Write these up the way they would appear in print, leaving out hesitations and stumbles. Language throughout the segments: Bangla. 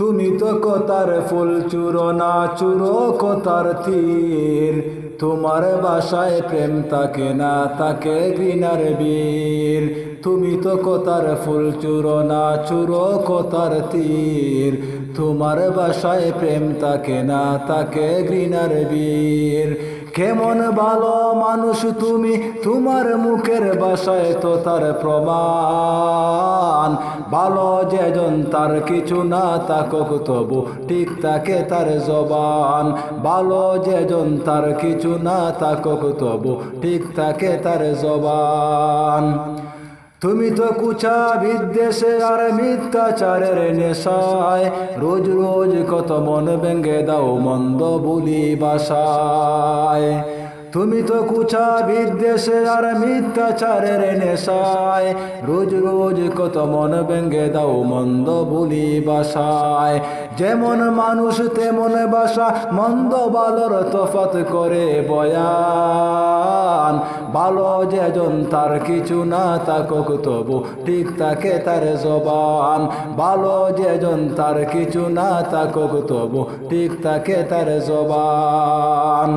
তুমি তো কথার ফুল চুরো না চুরো কথার তীর। তোমার বাসায় প্রেম থাকে না থাকে ঘৃণার বীর। তুমি তো কথার ফুল চুরো না চুরো কথার তীর। তোমার বাসায় প্রেম থাকে না থাকে ঘৃণার বীর। কেমন ভালো মানুষ তুমি, তোমার মুখের বাসায় তো তার প্রমাণ। ভালো যেজন তার কিছু না থাকুক তবু ঠিক থাকে তার জবান। ভালো যেজন তার কিছু না থাকুক তবু ঠিক থাকে তার জবান। তুমি তো কুচা বিদ্বেষে আর মিথ্যাচারের নেশায় রোজ রোজ কত মন ভেঙে দাও মন্দ বুলি বাসায়। তুমি তো কুচা বিদ্বেষে আর মিথ্যাচারের নেশায় রোজ রোজ কত মন ভেঙে দাও মন্দ বুলি বাসায়। যেমন মানুষ তেমন বাসা, মন্দ ভালোর তফাৎ করে বয়ান। ভালো যেজন তার কিছু না থাকুক তবু ঠিক থাকে তার জবান। ভালো যেজন তার কিছু না থাকুক তবু ঠিক থাকে তার জবান।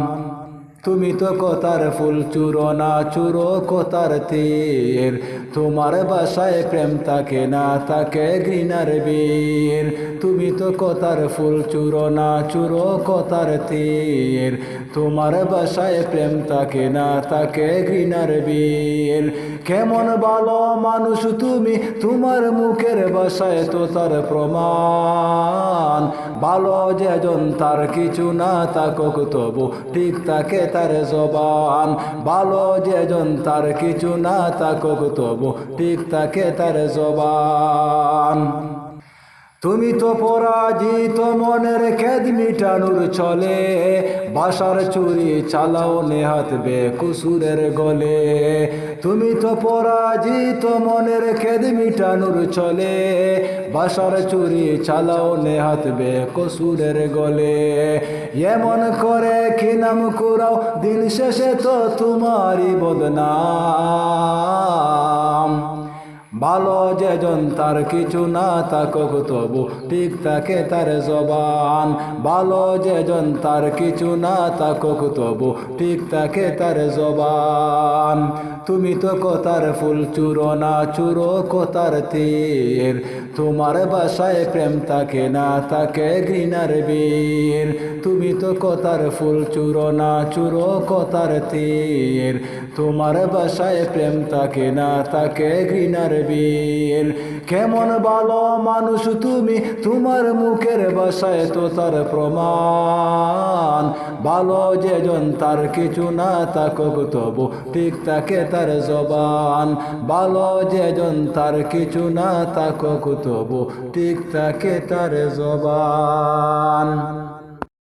তুমি তো কথার ফুল চুরো না চুরো কথার তীর। তোমার বাসায় প্রেম থাকে না থাকে ঘৃণার বীর। তুমি তো কথার ফুল চুরো না চুরো কথার তীর। তোমার বাসায় প্রেম থাকে না থাকে ঘৃণার বীর। কেমন ভালো মানুষ তুমি, তোমার মুখের বাসায় তো তার প্রমাণ। ভালো যেজন তার কিছু না থাকুক তবু ঠিক থাকে তার জবান। ভালো যেজন তার কিছু না থাকুক তবু ঠিক থাকে তার জবান। তুমি তো পরাজিত মনের খেদ মিটানোর চলে বাসার চুরি চালাও নেহাত বেকুসুরের গলে। তুমি তো পরাজিত মনের খেদ মিটানোর চলে বাসার চুরি চালাও নেহাত বেকুসুরের গলে। এমন করে কি নাম কুড়াও দিন শেষে তো তোমারই বদনাম। ভালো যেজন তার কিছু না থাকুক তবু ঠিক থাকে তার জবান। ভালো যেজন তার কিছু না থাকুক তবু ঠিক থাকে তার জবান। তুমি তো কথার ফুল চুরো না চুরো কথার তীর। তোমার বাসায় প্রেম থাকে না থাকে ঘৃণার বীর। তুমি তো কথার ফুল চুরো না চুরো কথার তীর। তোমার বাসায় প্রেম থাকে না থাকে ঘৃণার বীর। কেমন ভালো মানুষ তুমি, তোমার মুখের বাসায় তো তার প্রমাণ। ভালো যেজন তার কিছু না থাকুক তবু ঠিক থাকে তার জবান। ভালো যেজন তার কিছু না থাকুক তবু ঠিক থাকে তার জবান।